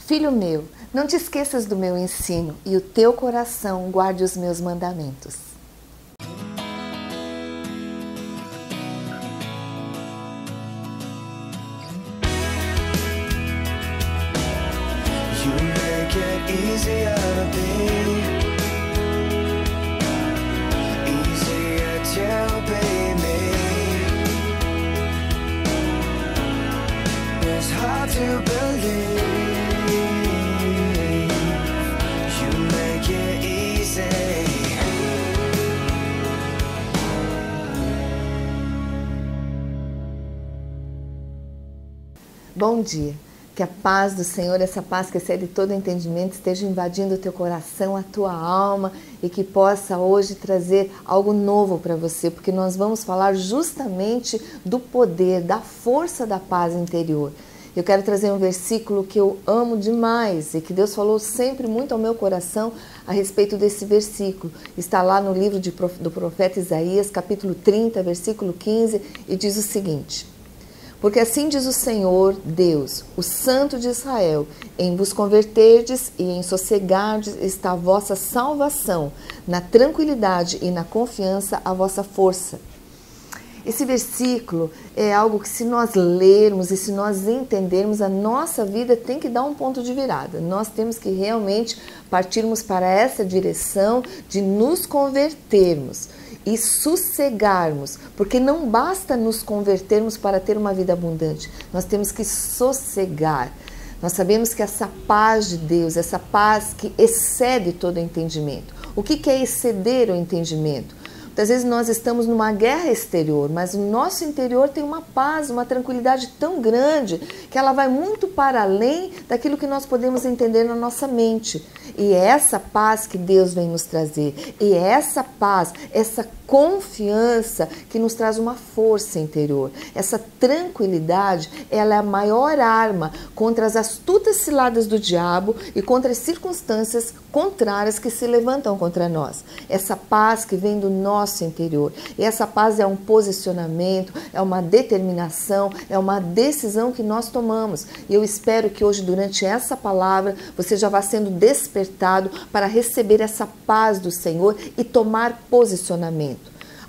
Filho meu, não te esqueças do meu ensino e o teu coração guarde os meus mandamentos. You make it easier to be, easier to be me. It's hard to believe. You make it easy. Bom dia. Que a paz do Senhor, essa paz que excede todo entendimento, esteja invadindo o teu coração, a tua alma e que possa hoje trazer algo novo para você, porque nós vamos falar justamente do poder, da força da paz interior. Eu quero trazer um versículo que eu amo demais e que Deus falou sempre muito ao meu coração a respeito desse versículo. Está lá no livro do profeta Isaías, capítulo 30, versículo 15, e diz o seguinte: porque assim diz o Senhor Deus, o Santo de Israel, em vos converterdes e em sossegardes está a vossa salvação, na tranquilidade e na confiança a vossa força. Esse versículo é algo que, se nós lermos e se nós entendermos, a nossa vida tem que dar um ponto de virada. Nós temos que realmente partirmos para essa direção de nos convertermos e sossegarmos, porque não basta nos convertermos para ter uma vida abundante, nós temos que sossegar. Nós sabemos que essa paz de Deus, essa paz que excede todo entendimento. O que é exceder o entendimento? Muitas vezes nós estamos numa guerra exterior, mas o nosso interior tem uma paz, uma tranquilidade tão grande que ela vai muito para além daquilo que nós podemos entender na nossa mente. E é essa paz que Deus vem nos trazer. E é essa paz, essa confiança que nos traz uma força interior. Essa tranquilidade, ela é a maior arma contra as astutas ciladas do diabo e contra as circunstâncias contrárias que se levantam contra nós. Essa paz que vem do nosso interior. E essa paz é um posicionamento, é uma determinação, é uma decisão que nós tomamos. E eu espero que hoje, durante essa palavra, você já vá sendo despertado para receber essa paz do Senhor e tomar posicionamento.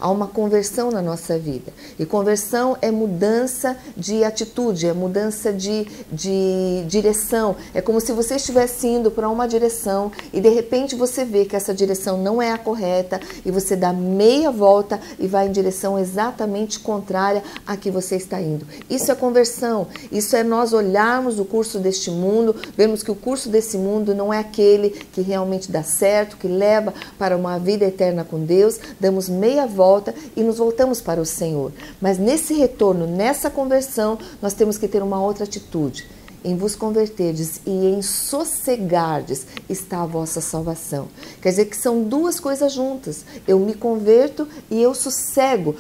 Há uma conversão na nossa vida. E conversão é mudança de atitude, é mudança de direção. É como se você estivesse indo para uma direção e de repente você vê que essa direção não é a correta e você dá meia volta e vai em direção exatamente contrária à que você está indo. Isso é conversão. Isso é nós olharmos o curso deste mundo, vemos que o curso desse mundo não é aquele que realmente dá certo, que leva para uma vida eterna com Deus, damos meia volta e nos voltamos para o Senhor. Mas nesse retorno, nessa conversão, nós temos que ter uma outra atitude. Em vos converterdes e em sossegardes está a vossa salvação. Quer dizer que são duas coisas juntas. Eu me converto e eu sossego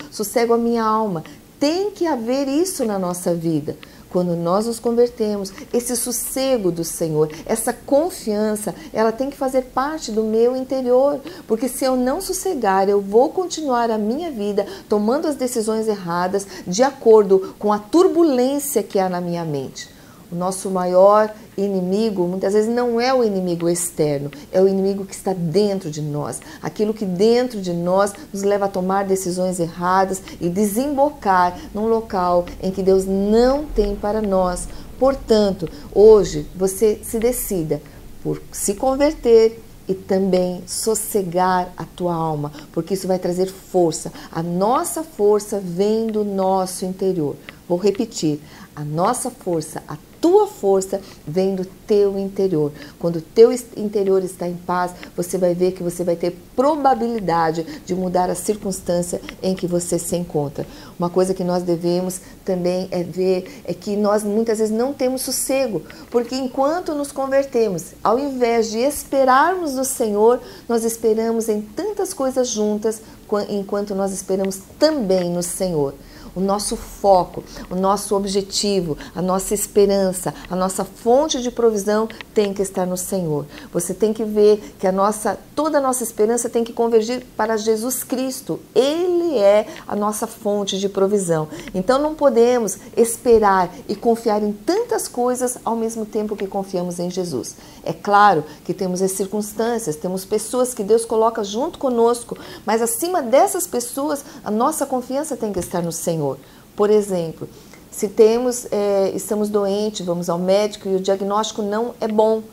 a minha alma. Tem que haver isso na nossa vida. Quando nós nos convertemos, esse sossego do Senhor, essa confiança, ela tem que fazer parte do meu interior. Porque se eu não sossegar, eu vou continuar a minha vida tomando as decisões erradas de acordo com a turbulência que há na minha mente. O nosso maior inimigo, muitas vezes, não é o inimigo externo, é o inimigo que está dentro de nós. Aquilo que dentro de nós nos leva a tomar decisões erradas e desembocar num local em que Deus não tem para nós. Portanto, hoje você se decida por se converter e também sossegar a tua alma, porque isso vai trazer força. A nossa força vem do nosso interior. Vou repetir, a nossa força, a tua força vem do teu interior. Quando o teu interior está em paz, você vai ver que você vai ter probabilidade de mudar a circunstância em que você se encontra. Uma coisa que nós devemos também ver é que nós muitas vezes não temos sossego, porque enquanto nos convertemos, ao invés de esperarmos no Senhor, nós esperamos em tantas coisas juntas, enquanto nós esperamos também no Senhor. o nosso foco, o nosso objetivo, a nossa esperança, a nossa fonte de provisão tem que estar no Senhor. Você tem que ver que toda a nossa esperança tem que convergir para Jesus Cristo. Ele é a nossa fonte de provisão. Então não podemos esperar e confiar em tantas coisas ao mesmo tempo que confiamos em Jesus. É claro que temos as circunstâncias, temos pessoas que Deus coloca junto conosco, mas acima dessas pessoas, a nossa confiança tem que estar no Senhor. Por exemplo, se estamos doentes, vamos ao médico e o diagnóstico não é bom.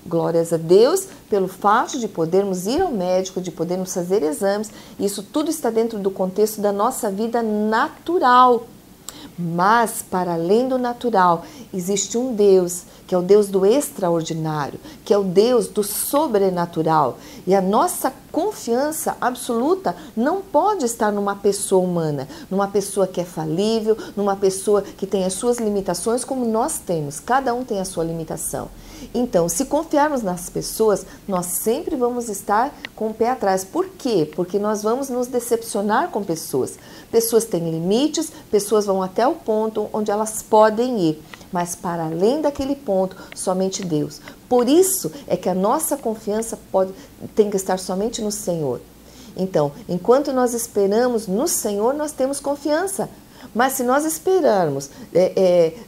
Glórias a Deus pelo fato de podermos ir ao médico, de podermos fazer exames. Isso tudo está dentro do contexto da nossa vida natural. Mas, para além do natural, existe um Deus, que é o Deus do extraordinário, que é o Deus do sobrenatural. E a nossa confiança absoluta não pode estar numa pessoa humana, numa pessoa que é falível, numa pessoa que tem as suas limitações, como nós temos. Cada um tem a sua limitação. Então, se confiarmos nas pessoas, nós sempre vamos estar com o pé atrás. Por quê? Porque nós vamos nos decepcionar com pessoas. Pessoas têm limites, pessoas vão até o ponto onde elas podem ir. Mas para além daquele ponto, somente Deus. Por isso é que a nossa confiança tem que estar somente no Senhor. Então, enquanto nós esperamos no Senhor, nós temos confiança. Mas se nós esperarmos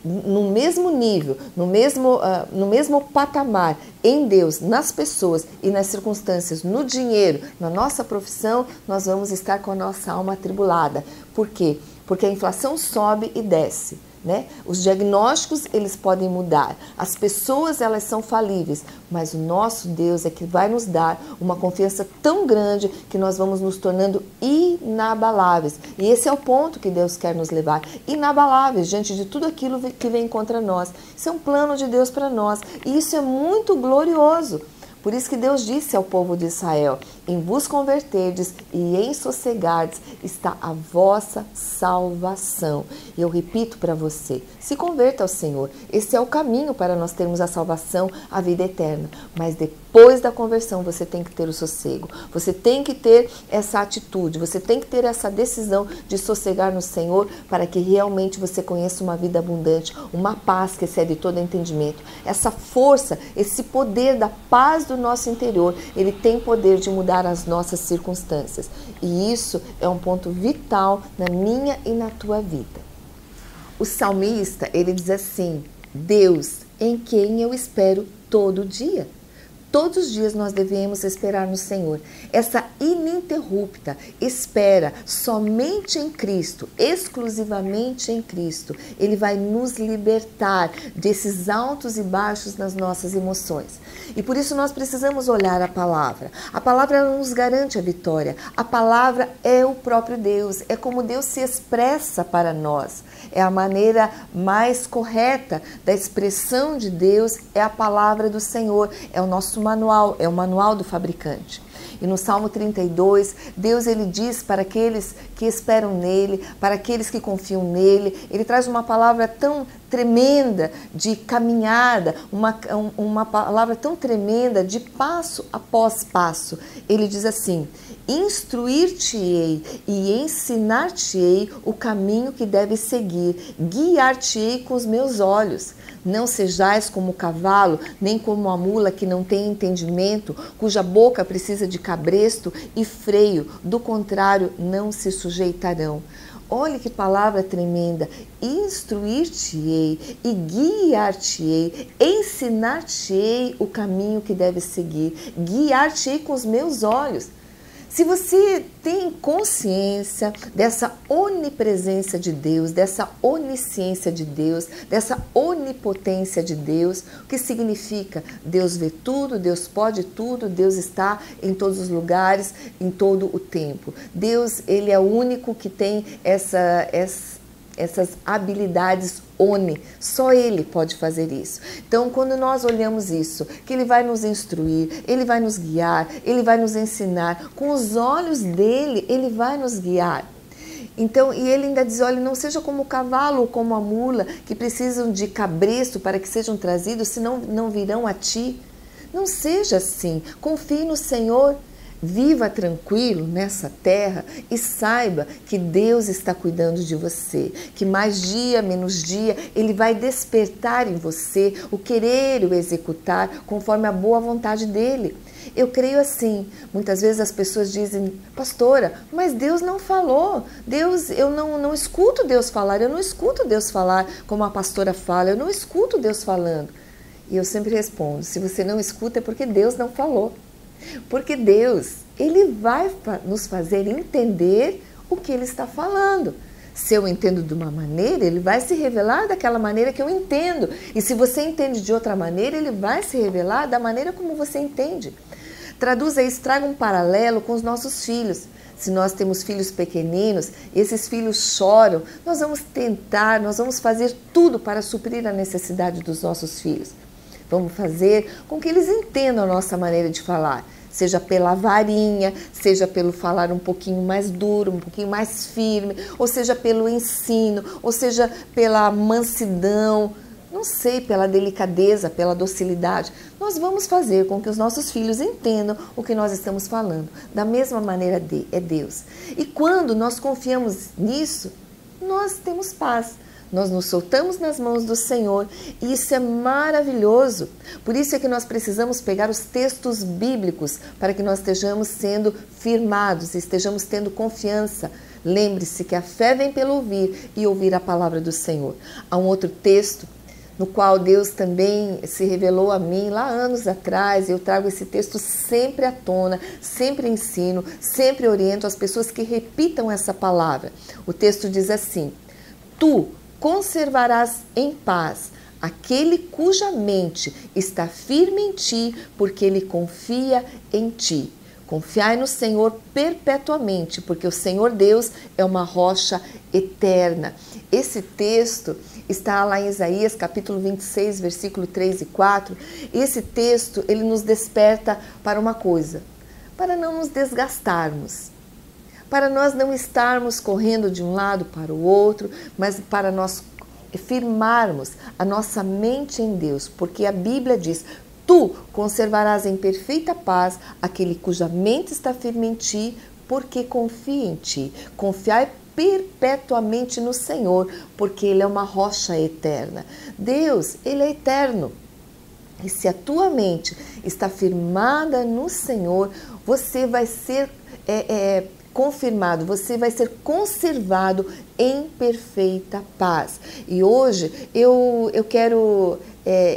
no mesmo nível, no mesmo patamar em Deus, nas pessoas e nas circunstâncias, no dinheiro, na nossa profissão, nós vamos estar com a nossa alma atribulada. Por quê? Porque a inflação sobe e desce. Né? Os diagnósticos eles podem mudar, as pessoas elas são falíveis, mas o nosso Deus é que vai nos dar uma confiança tão grande que nós vamos nos tornando inabaláveis. E esse é o ponto que Deus quer nos levar, inabaláveis diante de tudo aquilo que vem contra nós. Isso é um plano de Deus para nós e isso é muito glorioso. Por isso que Deus disse ao povo de Israel: em vos converterdes e em sossegardes está a vossa salvação. E eu repito para você, se converta ao Senhor. Esse é o caminho para nós termos a salvação, a vida eterna. Mas depois da conversão você tem que ter o sossego. Você tem que ter essa atitude, você tem que ter essa decisão de sossegar no Senhor para que realmente você conheça uma vida abundante, uma paz que excede todo entendimento. Essa força, esse poder da paz do nosso interior, ele tem poder de mudar as nossas circunstâncias. E isso é um ponto vital na minha e na tua vida. O salmista, ele diz assim: Deus, em quem eu espero todo dia. Todos os dias nós devemos esperar no Senhor. Essa ininterrupta espera somente em Cristo, exclusivamente em Cristo. Ele vai nos libertar desses altos e baixos nas nossas emoções. E por isso nós precisamos olhar a palavra. A palavra ela nos garante a vitória. A palavra é o próprio Deus. É como Deus se expressa para nós. É a maneira mais correta da expressão de Deus, é a palavra do Senhor, é o nosso manual, é o manual do fabricante. E no Salmo 32, Deus ele diz para aqueles que esperam nele, para aqueles que confiam nele, ele traz uma palavra tão tremenda de caminhada, uma palavra tão tremenda de passo após passo. Ele diz assim: instruir-te-ei e ensinar-te-ei o caminho que deves seguir, guiar-te-ei com os meus olhos. Não sejais como o cavalo, nem como a mula que não tem entendimento, cuja boca precisa de cabresto e freio, do contrário não se sujeitarão. Olha que palavra tremenda. Instruir-te-ei e guiar-te-ei, ensinar-te-ei o caminho que deves seguir, guiar-te-ei com os meus olhos. Se você tem consciência dessa onipresença de Deus, dessa onisciência de Deus, dessa onipotência de Deus, o que significa? Deus vê tudo, Deus pode tudo, Deus está em todos os lugares, em todo o tempo. Deus, ele é o único que tem essas habilidades só Ele pode fazer isso. Então, quando nós olhamos isso, que Ele vai nos instruir, Ele vai nos guiar, Ele vai nos ensinar, com os olhos dEle, Ele vai nos guiar. Então, e ele ainda diz, olha, não seja como o cavalo ou como a mula, que precisam de cabresto para que sejam trazidos, senão não virão a ti. Não seja assim, confie no Senhor. Viva tranquilo nessa terra e saiba que Deus está cuidando de você, que mais dia, menos dia, Ele vai despertar em você o querer e o executar conforme a boa vontade dEle. Eu creio assim. Muitas vezes as pessoas dizem: pastora, mas Deus não falou. Eu não escuto Deus falar, eu não escuto Deus falar como a pastora fala, eu não escuto Deus falando. E eu sempre respondo: se você não escuta é porque Deus não falou. Porque Deus, Ele vai nos fazer entender o que Ele está falando. Se eu entendo de uma maneira, Ele vai se revelar daquela maneira que eu entendo. E se você entende de outra maneira, Ele vai se revelar da maneira como você entende. Traduza isso, traga um paralelo com os nossos filhos. Se nós temos filhos pequeninos, esses filhos choram, nós vamos fazer tudo para suprir a necessidade dos nossos filhos. Vamos fazer com que eles entendam a nossa maneira de falar, seja pela varinha, seja pelo falar um pouquinho mais duro, um pouquinho mais firme, ou seja pelo ensino, ou seja pela mansidão, não sei, pela delicadeza, pela docilidade. Nós vamos fazer com que os nossos filhos entendam o que nós estamos falando. Da mesma maneira é Deus. E quando nós confiamos nisso, nós temos paz. Nós nos soltamos nas mãos do Senhor e isso é maravilhoso. Por isso é que nós precisamos pegar os textos bíblicos para que nós estejamos sendo firmados, estejamos tendo confiança. Lembre-se que a fé vem pelo ouvir e ouvir a palavra do Senhor. Há um outro texto no qual Deus também se revelou a mim lá anos atrás. Eu trago esse texto sempre à tona, sempre ensino, sempre oriento as pessoas que repitam essa palavra. O texto diz assim: tu conservarás em paz aquele cuja mente está firme em ti, porque ele confia em ti. Confiai no Senhor perpetuamente, porque o Senhor Deus é uma rocha eterna. Esse texto está lá em Isaías, capítulo 26, versículo 3 e 4. Esse texto, ele nos desperta para uma coisa: para não nos desgastarmos, para nós não estarmos correndo de um lado para o outro, mas para nós firmarmos a nossa mente em Deus, porque a Bíblia diz: tu conservarás em perfeita paz aquele cuja mente está firme em ti, porque confia em ti. Confiai perpetuamente no Senhor, porque Ele é uma rocha eterna. Deus, Ele é eterno. E se a tua mente está firmada no Senhor, você vai ser confirmado, você vai ser conservado em perfeita paz. E hoje eu quero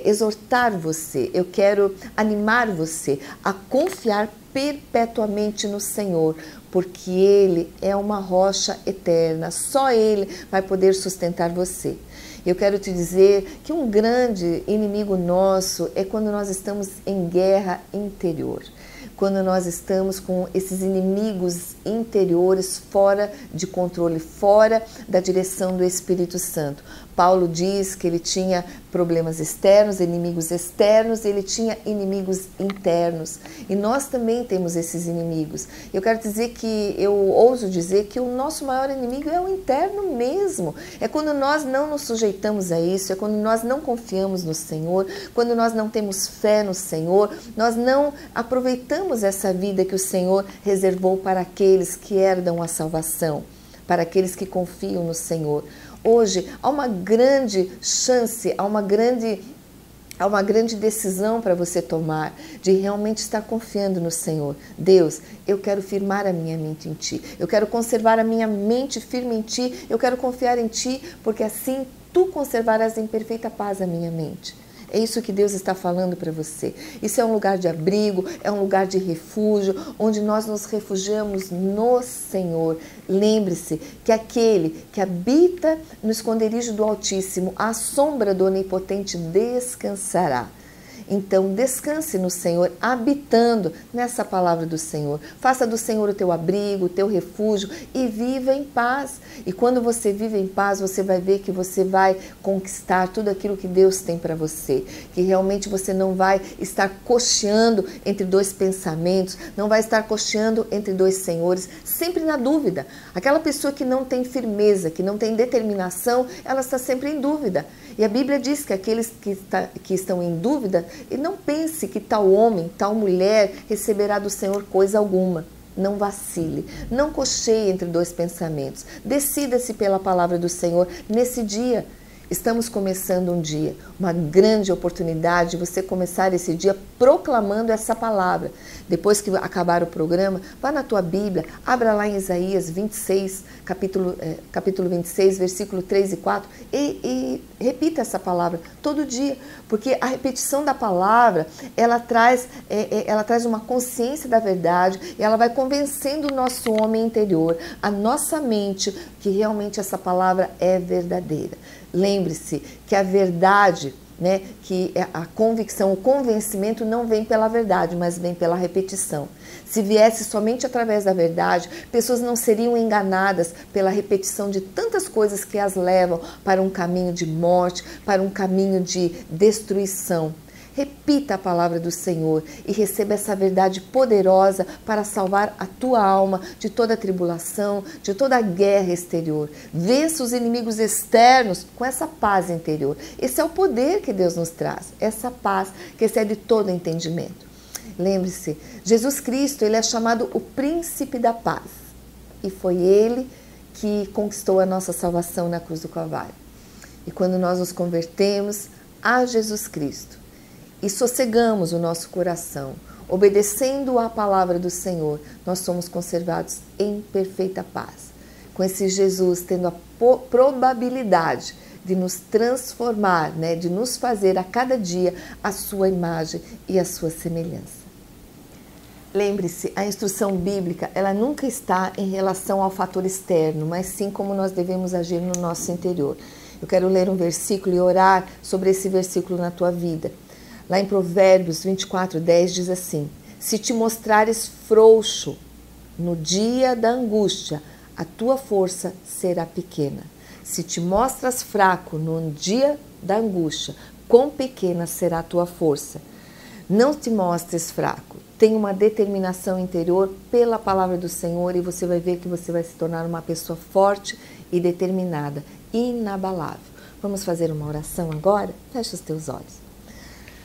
exortar você, eu quero animar você a confiar perpetuamente no Senhor, porque Ele é uma rocha eterna, só Ele vai poder sustentar você. Eu quero te dizer que um grande inimigo nosso é quando nós estamos em guerra interior. Quando nós estamos com esses inimigos interiores fora de controle, fora da direção do Espírito Santo. Paulo diz que ele tinha problemas externos, inimigos externos, ele tinha inimigos internos. E nós também temos esses inimigos. Eu quero dizer que, eu ouso dizer que o nosso maior inimigo é o interno mesmo. É quando nós não nos sujeitamos a isso, é quando nós não confiamos no Senhor, quando nós não temos fé no Senhor, nós não aproveitamos essa vida que o Senhor reservou para aqueles que herdam a salvação, para aqueles que confiam no Senhor. Hoje há uma grande chance, há uma grande decisão para você tomar, de realmente estar confiando no Senhor. Deus, eu quero firmar a minha mente em Ti, eu quero conservar a minha mente firme em Ti, eu quero confiar em Ti, porque assim Tu conservarás em perfeita paz a minha mente. É isso que Deus está falando para você. Isso é um lugar de abrigo, é um lugar de refúgio, onde nós nos refugiamos no Senhor. Lembre-se que aquele que habita no esconderijo do Altíssimo, à sombra do Onipotente descansará. Então, descanse no Senhor, habitando nessa palavra do Senhor. Faça do Senhor o teu abrigo, o teu refúgio e viva em paz. E quando você vive em paz, você vai ver que você vai conquistar tudo aquilo que Deus tem para você. Que realmente você não vai estar cocheando entre dois pensamentos, não vai estar cocheando entre dois senhores, sempre na dúvida. Aquela pessoa que não tem firmeza, que não tem determinação, ela está sempre em dúvida. E a Bíblia diz que aqueles que estão em dúvida, e não pense que tal homem, tal mulher receberá do Senhor coisa alguma. Não vacile, não cocheie entre dois pensamentos. Decida-se pela palavra do Senhor nesse dia. Estamos começando um dia, uma grande oportunidade de você começar esse dia proclamando essa palavra. Depois que acabar o programa, vá na tua Bíblia, abra lá em Isaías 26, capítulo 26, versículo 3 e 4 e repita essa palavra todo dia, porque a repetição da palavra, ela traz uma consciência da verdade e ela vai convencendo o nosso homem interior, a nossa mente, que realmente essa palavra é verdadeira. Lembre-se que a verdade, que a convicção, o convencimento não vem pela verdade, mas vem pela repetição. Se viesse somente através da verdade, pessoas não seriam enganadas pela repetição de tantas coisas que as levam para um caminho de morte, para um caminho de destruição. Repita a palavra do Senhor e receba essa verdade poderosa para salvar a tua alma de toda a tribulação, de toda a guerra exterior. Vença os inimigos externos com essa paz interior. Esse é o poder que Deus nos traz, essa paz que excede todo entendimento. Lembre-se, Jesus Cristo, ele é chamado o príncipe da paz. E foi ele que conquistou a nossa salvação na cruz do Calvário. E quando nós nos convertemos a Jesus Cristo, e sossegamos o nosso coração, obedecendo à palavra do Senhor, nós somos conservados em perfeita paz. Com esse Jesus tendo a probabilidade de nos transformar, de nos fazer a cada dia a sua imagem e a sua semelhança. Lembre-se, a instrução bíblica, ela nunca está em relação ao fator externo, mas sim como nós devemos agir no nosso interior. Eu quero ler um versículo e orar sobre esse versículo na tua vida. Lá em Provérbios 24:10 diz assim: se te mostrares frouxo no dia da angústia, a tua força será pequena. Se te mostras fraco no dia da angústia, quão pequena será a tua força. Não te mostres fraco. Tenha uma determinação interior pela palavra do Senhor e você vai ver que você vai se tornar uma pessoa forte e determinada, inabalável. Vamos fazer uma oração agora? Feche os teus olhos.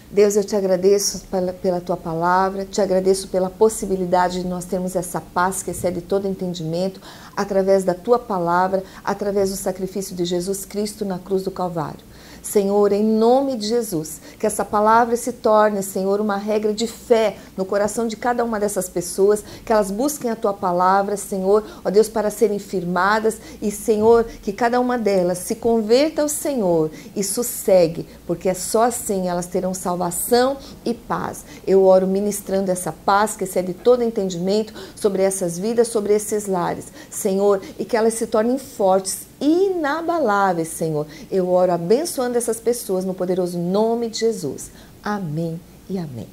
Deus, eu te agradeço pela tua palavra, te agradeço pela possibilidade de nós termos essa paz que excede todo entendimento através da tua palavra, através do sacrifício de Jesus Cristo na cruz do Calvário. Senhor, em nome de Jesus, que essa palavra se torne, Senhor, uma regra de fé no coração de cada uma dessas pessoas, que elas busquem a Tua palavra, Senhor, ó Deus, para serem firmadas e, Senhor, que cada uma delas se converta ao Senhor e sossegue, porque é só assim elas terão salvação e paz. Eu oro ministrando essa paz que excede todo entendimento sobre essas vidas, sobre esses lares, Senhor, e que elas se tornem fortes, inabaláveis, Senhor. Eu oro abençoando essas pessoas no poderoso nome de Jesus. Amém e amém.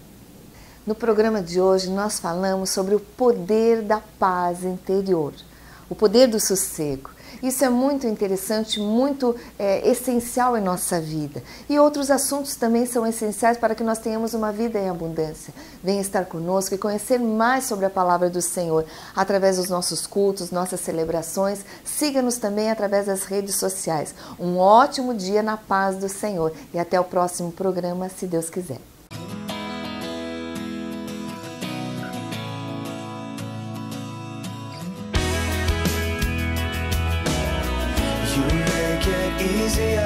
No programa de hoje nós falamos sobre o poder da paz interior, o poder do sossego. Isso é muito interessante, muito essencial em nossa vida. E outros assuntos também são essenciais para que nós tenhamos uma vida em abundância. Venha estar conosco e conhecer mais sobre a palavra do Senhor através dos nossos cultos, nossas celebrações. Siga-nos também através das redes sociais. Um ótimo dia na paz do Senhor e até o próximo programa, se Deus quiser. You make it easier